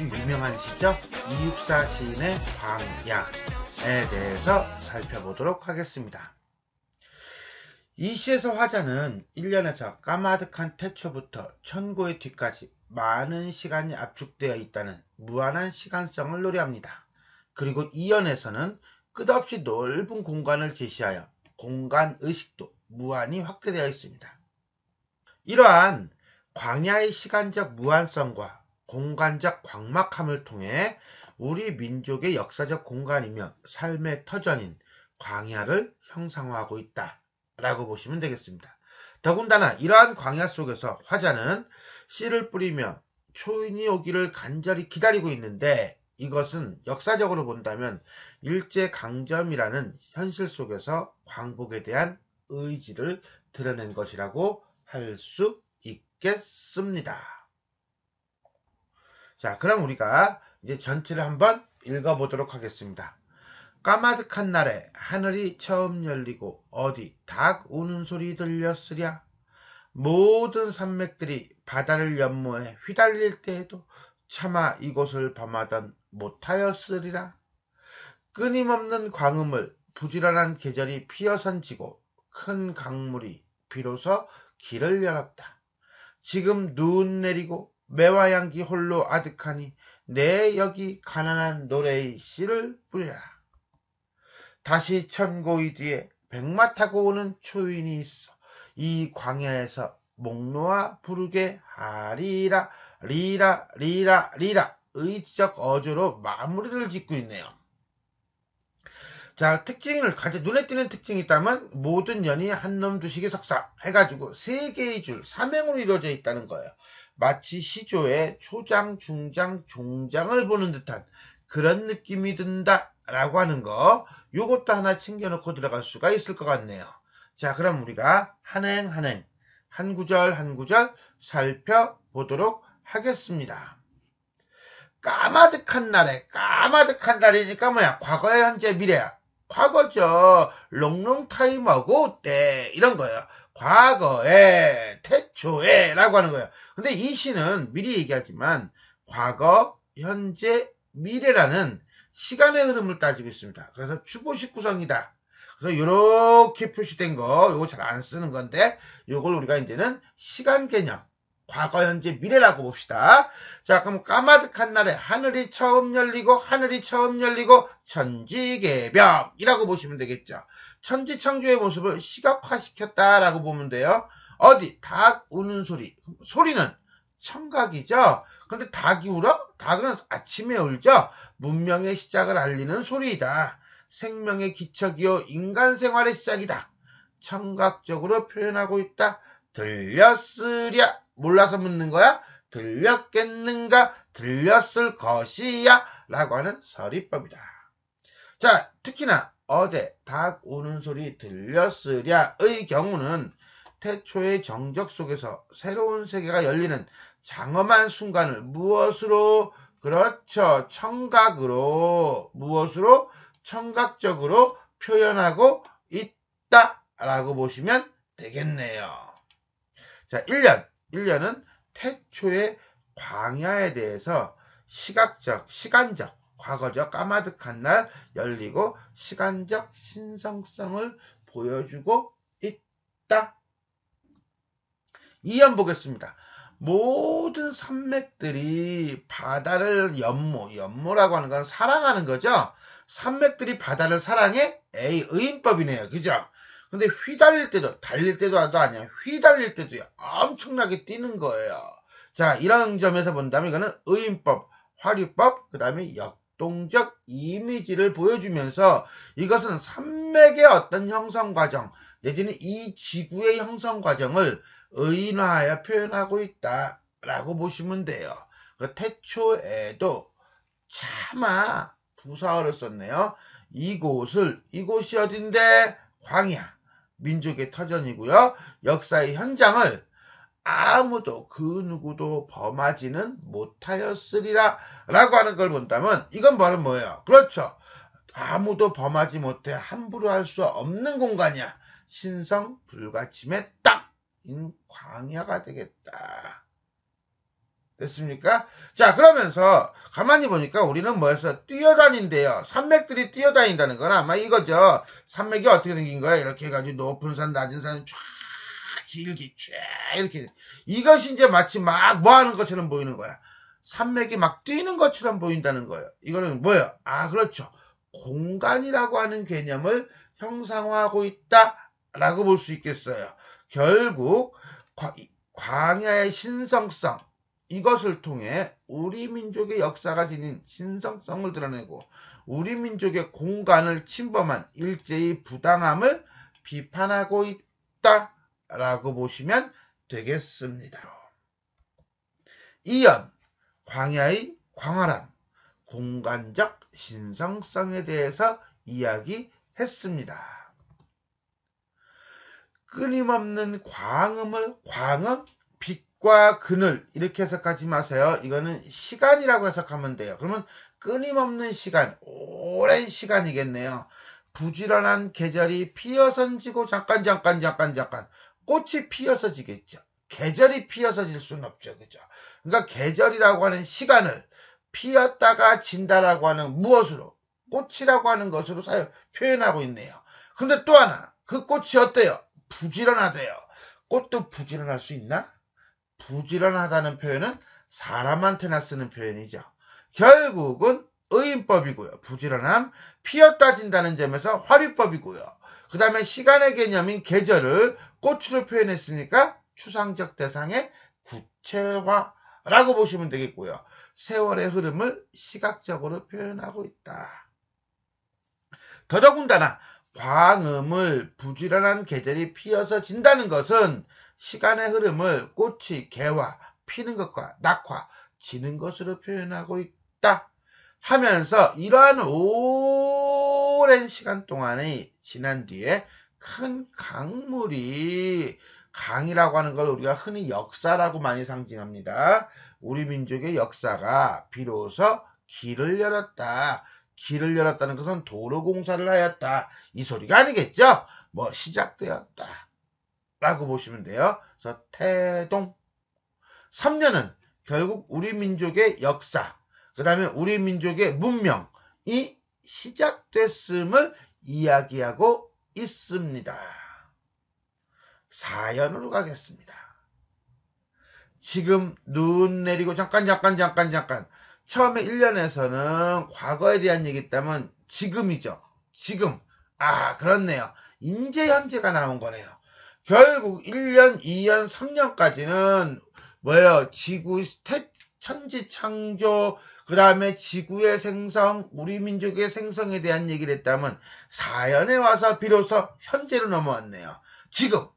아주 유명한 시죠. 이육사 시인의 광야에 대해서 살펴보도록 하겠습니다. 이 시에서 화자는 1년에서 까마득한 태초부터 천고의 뒤까지 많은 시간이 압축되어 있다는 무한한 시간성을 노래합니다. 그리고 2연에서는 끝없이 넓은 공간을 제시하여 공간의식도 무한히 확대되어 있습니다. 이러한 광야의 시간적 무한성과 공간적 광막함을 통해 우리 민족의 역사적 공간이며 삶의 터전인 광야를 형상화하고 있다 라고 보시면 되겠습니다. 더군다나 이러한 광야 속에서 화자는 씨를 뿌리며 초인이 오기를 간절히 기다리고 있는데, 이것은 역사적으로 본다면 일제강점이라는 현실 속에서 광복에 대한 의지를 드러낸 것이라고 할 수 있겠습니다. 자, 그럼 우리가 이제 전체를 한번 읽어보도록 하겠습니다. 까마득한 날에 하늘이 처음 열리고 어디 닭 우는 소리 들렸으랴. 모든 산맥들이 바다를 연모해 휘달릴 때에도 차마 이곳을 범하던 못하였으리라. 끊임없는 광음을 부지런한 계절이 피어선지고 큰 강물이 비로소 길을 열었다. 지금 눈 내리고 매화 향기 홀로 아득하니 내 여기 가난한 노래의 씨를 뿌리라. 다시 천고의 뒤에 백마 타고 오는 초인이 있어 이 광야에서 목 놓아 부르게 하리라. 리라 리라 리라 의지적 어조로 마무리를 짓고 있네요. 자, 특징을 눈에 띄는 특징이 있다면 모든 연이 한놈 두식의 석사 해가지고 세 개의 줄 삼행으로 이루어져 있다는 거예요. 마치 시조의 초장, 중장, 종장을 보는 듯한 그런 느낌이 든다라고 하는 거, 요것도 하나 챙겨놓고 들어갈 수가 있을 것 같네요. 자, 그럼 우리가 한행 한행, 한 구절 한 구절 살펴보도록 하겠습니다. 까마득한 날이니까 뭐야? 과거, 현재, 미래야. 과거죠. 롱롱타임 어고 때 이런 거예요. 과거에, 태초에 라고 하는 거예요. 근데 이 시는 미리 얘기하지만 과거, 현재, 미래라는 시간의 흐름을 따지고 있습니다. 그래서 주보식 구성이다. 그래서 이렇게 표시된 거, 요거 잘 안 쓰는 건데, 요걸 우리가 이제는 시간 개념, 과거, 현재, 미래라고 봅시다. 자, 그럼 까마득한 날에 하늘이 처음 열리고 천지개벽이라고 보시면 되겠죠. 천지창조의 모습을 시각화시켰다라고 보면 돼요. 어디 닭 우는 소리는 청각이죠. 근데 닭이 울어? 닭은 아침에 울죠. 문명의 시작을 알리는 소리이다. 생명의 기척이요 인간 생활의 시작이다. 청각적으로 표현하고 있다. 들렸으랴. 몰라서 묻는 거야? 들렸겠는가? 들렸을 것이야 라고 하는 서리법이다. 자, 특히나 어제 닭 우는 소리 들렸으랴의 경우는 태초의 정적 속에서 새로운 세계가 열리는 장엄한 순간을 무엇으로? 그렇죠. 청각으로. 무엇으로? 청각적으로 표현하고 있다라고 보시면 되겠네요. 자, 1년은 태초의 광야에 대해서 시간적, 과거적 까마득한 날 열리고 시간적 신성성을 보여주고 있다. 2연 보겠습니다. 모든 산맥들이 바다를 연모라고 하는 건 사랑하는 거죠. 산맥들이 바다를 사랑해? 의인법이네요. 그죠? 근데 휘달릴 때도, 달릴 때도 아니야. 휘달릴 때도 엄청나게 뛰는 거예요. 자, 이런 점에서 본다면 이거는 의인법, 화류법, 그 다음에 역동적 이미지를 보여주면서 이것은 산맥의 어떤 형성 과정, 내지는 이 지구의 형성 과정을 의인화하여 표현하고 있다라고 보시면 돼요. 그 태초에도 차마 부사어를 썼네요. 이곳이 어딘데? 광야. 민족의 터전이고요. 역사의 현장을 아무도 그 누구도 범하지는 못하였으리라 라고 하는 걸 본다면 이건 바로 뭐예요? 그렇죠. 아무도 범하지 못해 함부로 할 수 없는 공간이야. 신성 불가침의 땅인 광야가 되겠다. 됐습니까? 자, 그러면서 가만히 보니까 우리는 뭐였어? 뛰어다닌대요. 산맥들이 뛰어다닌다는 건 아마 이거죠. 산맥이 어떻게 생긴 거야? 이렇게 해가지고 높은 산, 낮은 산 쫙 길게 쫙 이렇게. 이것이 이제 마치 막 뭐 하는 것처럼 보이는 거야. 산맥이 막 뛰는 것처럼 보인다는 거예요. 이거는 뭐예요? 아, 그렇죠. 공간이라고 하는 개념을 형상화하고 있다라고 볼 수 있겠어요. 결국 광야의 신성성, 이것을 통해 우리 민족의 역사가 지닌 신성성을 드러내고 우리 민족의 공간을 침범한 일제의 부당함을 비판하고 있다라고 보시면 되겠습니다. 이연, 광야의 광활함, 공간적 신성성에 대해서 이야기했습니다. 끊임없는 광음, 빛과 그늘 이렇게 해석하지 마세요. 이거는 시간이라고 해석하면 돼요. 그러면 끊임없는 시간, 오랜 시간이겠네요. 부지런한 계절이 피어서 지고 잠깐 꽃이 피어서 지겠죠. 계절이 피어서 질 수는 없죠. 그죠? 그러니까 계절이라고 하는 시간을 피었다가 진다라고 하는 무엇으로? 꽃이라고 하는 것으로 표현하고 있네요. 근데 또 하나, 그 꽃이 어때요? 부지런하대요. 꽃도 부지런할 수 있나? 부지런하다는 표현은 사람한테나 쓰는 표현이죠. 결국은 의인법이고요. 부지런함, 피었다 진다는 점에서 화류법이고요. 그 다음에 시간의 개념인 계절을 꽃으로 표현했으니까 추상적 대상의 구체화라고 보시면 되겠고요. 세월의 흐름을 시각적으로 표현하고 있다. 더더군다나 광음을 부지런한 계절이 피어서 진다는 것은 시간의 흐름을 꽃이 개화, 피는 것과 낙화, 지는 것으로 표현하고 있다 하면서 이러한 오랜 시간 동안에 지난 뒤에 큰 강물이, 강이라고 하는 걸 우리가 흔히 역사라고 많이 상징합니다. 우리 민족의 역사가 비로소 길을 열었다. 길을 열었다는 것은 도로 공사를 하였다. 이 소리가 아니겠죠? 뭐 시작되었다. 라고 보시면 돼요. 그래서 태동. 3년은 결국 우리 민족의 역사, 그 다음에 우리 민족의 문명이 시작됐음을 이야기하고 있습니다. 4연으로 가겠습니다. 지금 눈 내리고 잠깐. 처음에 1년에서는 과거에 대한 얘기 있다면 지금이죠. 지금. 아, 그렇네요. 인제 현재가 나온 거네요. 결국 1년, 2년, 3년까지는 뭐예요? 지구, 천지 창조, 그 다음에 지구의 생성, 우리 민족의 생성에 대한 얘기를 했다면 4년에 와서 비로소 현재로 넘어왔네요. 지금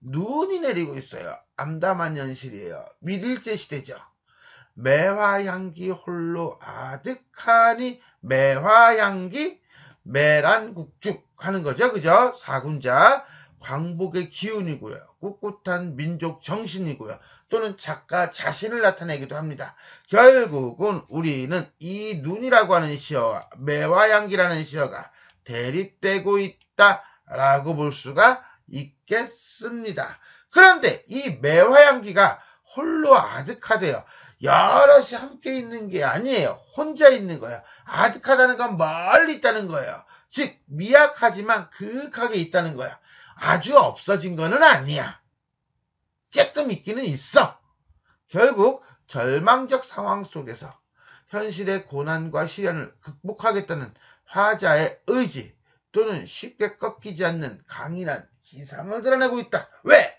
눈이 내리고 있어요. 암담한 현실이에요. 밀일제 시대죠. 매화향기 홀로 아득하니 매화향기 매란국죽 하는 거죠. 그죠? 사군자 광복의 기운이고요. 꿋꿋한 민족 정신이고요. 또는 작가 자신을 나타내기도 합니다. 결국은 우리는 이 눈이라고 하는 시어와 매화향기라는 시어가 대립되고 있다라고 볼 수가 있겠습니다. 그런데 이 매화향기가 홀로 아득하대요. 여럿이 함께 있는 게 아니에요. 혼자 있는 거예요. 아득하다는 건 멀리 있다는 거예요. 즉 미약하지만 그윽하게 있다는 거야. 아주 없어진 거는 아니야. 조금 있기는 있어. 결국 절망적 상황 속에서 현실의 고난과 시련을 극복하겠다는 화자의 의지 또는 쉽게 꺾이지 않는 강인한 기상을 드러내고 있다. 왜?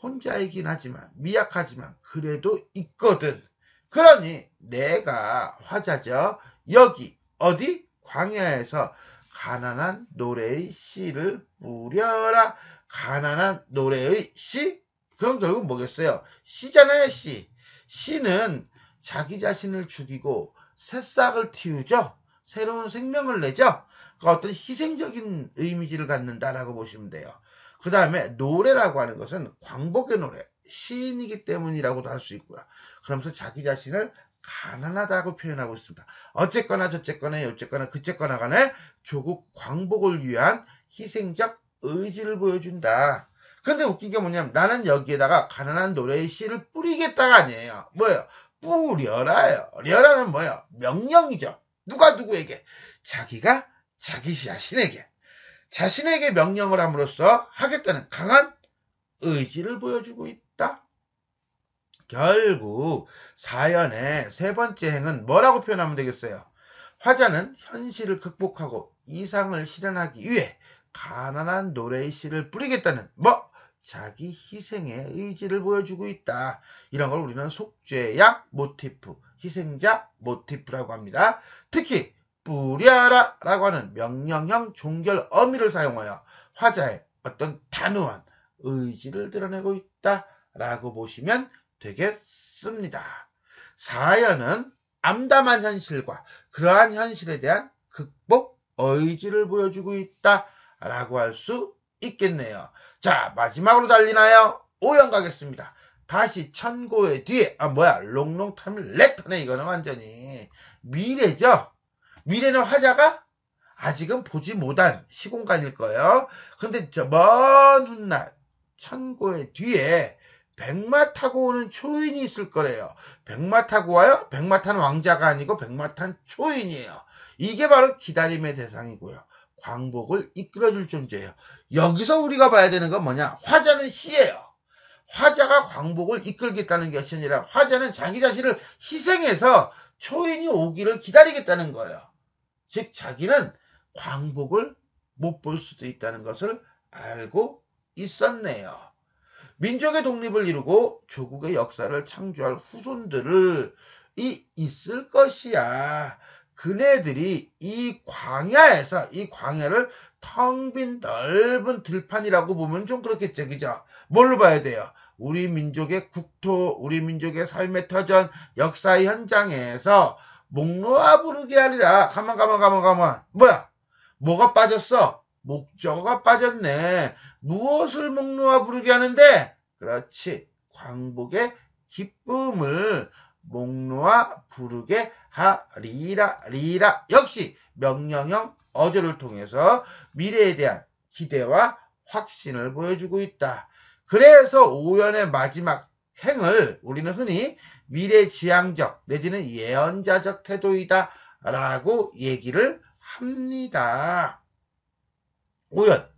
혼자이긴 하지만 미약하지만 그래도 있거든. 그러니 내가 화자죠. 여기 어디? 광야에서 가난한 노래의 씨를 뿌려라. 가난한 노래의 씨? 그럼 결국 뭐겠어요? 씨잖아요. 씨. 씨는 자기 자신을 죽이고 새싹을 틔우죠. 새로운 생명을 내죠. 그 어떤 희생적인 이미지를 갖는다라고 보시면 돼요. 그 다음에 노래라고 하는 것은 광복의 노래, 시인이기 때문이라고도 할 수 있고요. 그러면서 자기 자신을 가난하다고 표현하고 있습니다. 어쨌거나 저쨌거나 어쨌거나 그쨌거나 간에 조국 광복을 위한 희생적 의지를 보여준다. 근데 웃긴 게 뭐냐면 나는 여기에다가 가난한 노래의 씨를 뿌리겠다가 아니에요. 뭐예요? 뿌려라요. 려라는 뭐예요? 명령이죠. 누가 누구에게? 자기가 자기 자신에게 명령을 함으로써 하겠다는 강한 의지를 보여주고 있다. 결국 사연의 세 번째 행은 뭐라고 표현하면 되겠어요? 화자는 현실을 극복하고 이상을 실현하기 위해 가난한 노래의 씨를 뿌리겠다는 자기 희생의 의지를 보여주고 있다. 이런 걸 우리는 속죄약 모티프, 희생자 모티프라고 합니다. 특히 뿌려라 라고 하는 명령형 종결 어미를 사용하여 화자의 어떤 단호한 의지를 드러내고 있다 라고 보시면 되겠습니다. 사연은 암담한 현실과 그러한 현실에 대한 극복 의지를 보여주고 있다 라고 할 수 있겠네요. 자, 마지막으로 달리나요? 5연 가겠습니다. 다시 천고의 뒤에 롱롱타임을 렉하네. 이거는 완전히 미래죠. 미래는 화자가 아직은 보지 못한 시공간일 거예요. 근데 저 먼 훗날 천고의 뒤에 백마 타고 오는 초인이 있을 거래요. 백마 타고 와요? 백마 탄 왕자가 아니고 백마 탄 초인이에요. 이게 바로 기다림의 대상이고요. 광복을 이끌어줄 존재예요. 여기서 우리가 봐야 되는 건 뭐냐? 화자는 씨예요. 화자가 광복을 이끌겠다는 것이 아니라 화자는 자기 자신을 희생해서 초인이 오기를 기다리겠다는 거예요. 즉 자기는 광복을 못 볼 수도 있다는 것을 알고 있었네요. 민족의 독립을 이루고 조국의 역사를 창조할 후손들이 있을 것이야. 그네들이 이 광야를 텅 빈 넓은 들판이라고 보면 좀 그렇겠죠. 그죠? 뭘로 봐야 돼요? 우리 민족의 국토, 우리 민족의 삶의 터전, 역사의 현장에서 목 놓아 부르게 하리라. 가만. 뭐가 빠졌어? 목적어가 빠졌네. 무엇을 목 놓아 부르게 하는데? 그렇지. 광복의 기쁨을 목 놓아 부르게 하리라. 역시 명령형 어조를 통해서 미래에 대한 기대와 확신을 보여주고 있다. 그래서 오연의 마지막 행을 우리는 흔히 미래지향적 내지는 예언자적 태도이다 라고 얘기를 합니다. 오연,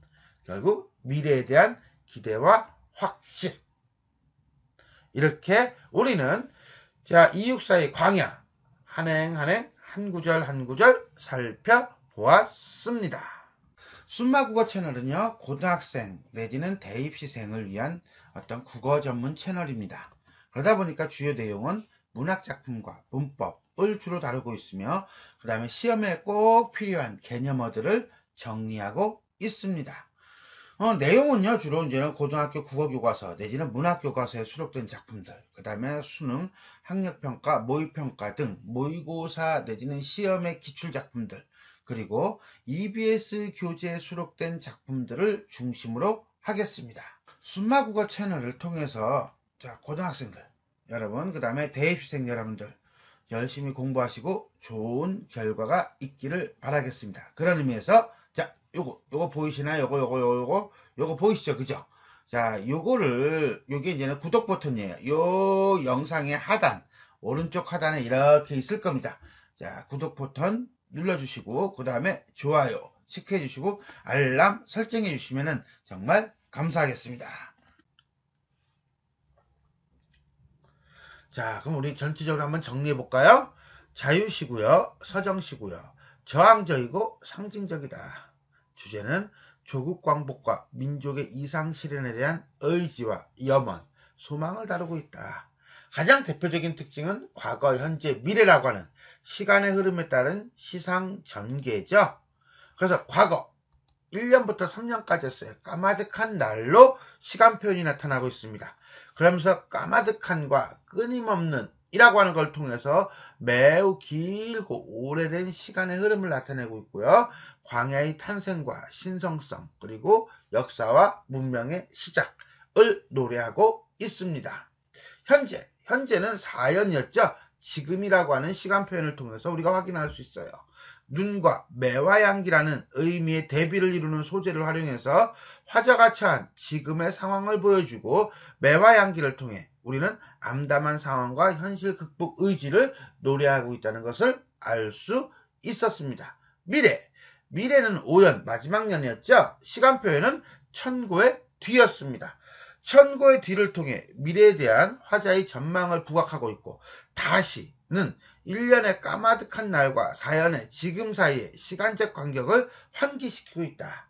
결국 미래에 대한 기대와 확신. 이렇게 우리는 이육사의 광야 한행 한 구절 살펴보았습니다. 순마국어 채널은요, 고등학생 내지는 대입시생을 위한 어떤 국어 전문 채널입니다. 그러다 보니까 주요 내용은 문학작품과 문법을 주로 다루고 있으며 그 다음에 시험에 꼭 필요한 개념어들을 정리하고 있습니다. 내용은요, 주로 이제는 고등학교 국어교과서 내지는 문학교과서에 수록된 작품들, 그 다음에 수능, 학력평가, 모의평가 등 모의고사 내지는 시험의 기출작품들, 그리고 EBS 교재에 수록된 작품들을 중심으로 하겠습니다. 순마국어 채널을 통해서 고등학생들 여러분, 그 다음에 대입시생 여러분들 열심히 공부하시고 좋은 결과가 있기를 바라겠습니다. 그런 의미에서 요거 보이시나요? 요거 보이시죠? 그죠? 요게 이제는 구독 버튼이에요. 요 영상의 하단, 오른쪽 하단에 이렇게 있을 겁니다. 구독 버튼 눌러주시고, 그 다음에 좋아요 체크해주시고, 알람 설정해주시면 정말 감사하겠습니다. 그럼 우리 전체적으로 한번 정리해볼까요? 자유시고요, 서정시고요, 저항적이고 상징적이다. 주제는 조국 광복과 민족의 이상 실현에 대한 의지와 염원, 소망을 다루고 있다. 가장 대표적인 특징은 과거, 현재, 미래라고 하는 시간의 흐름에 따른 시상 전개죠. 그래서 과거 1년부터 3년까지 했어요. 까마득한 날로 시간 표현이 나타나고 있습니다. 그러면서 까마득한과 끊임없는 이라고 하는 걸 통해서 매우 길고 오래된 시간의 흐름을 나타내고 있고요. 광야의 탄생과 신성성, 그리고 역사와 문명의 시작을 노래하고 있습니다. 현재는 4연이었죠. 지금이라고 하는 시간 표현을 통해서 우리가 확인할 수 있어요. 눈과 매와 양기라는 의미의 대비를 이루는 소재를 활용해서 화자가 처한 지금의 상황을 보여주고 매와 양기를 통해 우리는 암담한 상황과 현실 극복 의지를 노래하고 있다는 것을 알 수 있었습니다. 미래는 5년 마지막 년이었죠. 시간표에는 천고의 뒤였습니다. 천고의 뒤를 통해 미래에 대한 화자의 전망을 부각하고 있고, 다시는 1년의 까마득한 날과 4년의 지금 사이의 시간적 간격을 환기시키고 있다.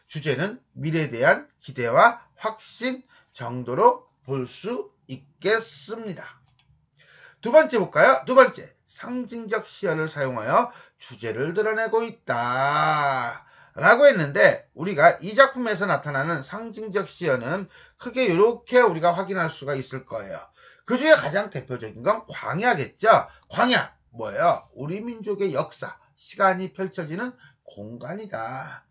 주제는 미래에 대한 기대와 확신 정도로 볼 수 있겠습니다. 두 번째 볼까요? 두 번째, 상징적 시어를 사용하여 주제를 드러내고 있다 라고 했는데, 우리가 이 작품에서 나타나는 상징적 시어는 크게 이렇게 우리가 확인할 수가 있을 거예요. 그 중에 가장 대표적인 건 광야겠죠. 광야 뭐예요? 우리 민족의 역사, 시간이 펼쳐지는 공간이다.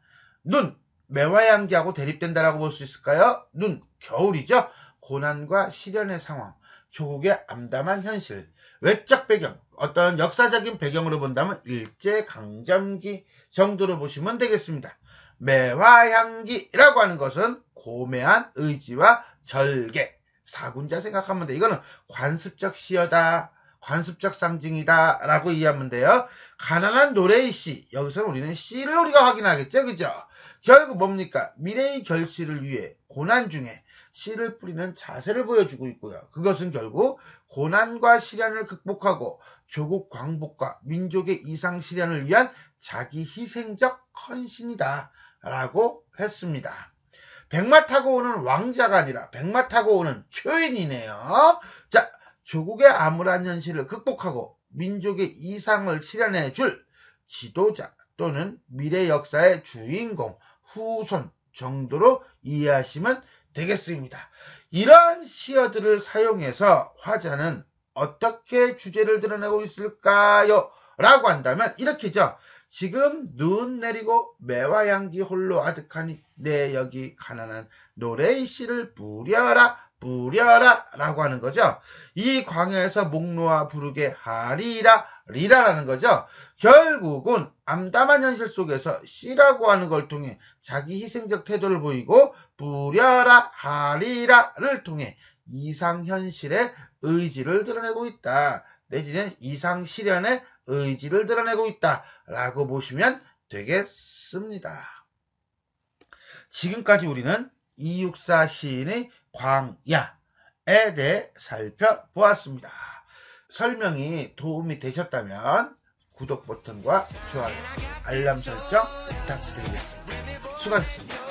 눈, 매와 양기하고 대립된다라고 볼 수 있을까요? 눈, 겨울이죠. 고난과 시련의 상황, 조국의 암담한 현실, 외적 배경, 어떤 역사적인 배경으로 본다면 일제강점기 정도로 보시면 되겠습니다. 매와 향기라고 하는 것은 고매한 의지와 절개, 사군자 생각하면 돼. 이거는 관습적 시어다, 관습적 상징이다 라고 이해하면 돼요. 가난한 노래의 시, 여기서는 우리는 시를 우리가 확인하겠죠, 그죠? 결국 뭡니까? 미래의 결실을 위해 고난 중에 씨를 뿌리는 자세를 보여주고 있고요. 그것은 결국 고난과 시련을 극복하고 조국 광복과 민족의 이상 실현을 위한 자기 희생적 헌신이다 라고 했습니다. 백마 타고 오는 왕자가 아니라 백마 타고 오는 초인이네요. 자, 조국의 암울한 현실을 극복하고 민족의 이상을 실현해 줄 지도자 또는 미래 역사의 주인공, 후손 정도로 이해하시면 되겠습니다. 이러한 시어들을 사용해서 화자는 어떻게 주제를 드러내고 있을까요? 라고 한다면 이렇게죠. 지금 눈 내리고 매와 양기 홀로 아득하니 내 여기 가난한 노래의 씨를 뿌려라 뿌려라 라고 하는 거죠. 이 광야에서 목 놓아 부르게 하리라 리라라는 거죠. 결국은 암담한 현실 속에서 씨라고 하는 걸 통해 자기 희생적 태도를 보이고 뿌려라 하리라를 통해 이상현실의 의지를 드러내고 있다. 내지는 이상실현의 의지를 드러내고 있다 라고 보시면 되겠습니다. 지금까지 우리는 이육사 시인의 광야에 대해 살펴보았습니다. 설명이 도움이 되셨다면 구독 버튼과 좋아요, 알람 설정 부탁드리겠습니다. 수고하셨습니다.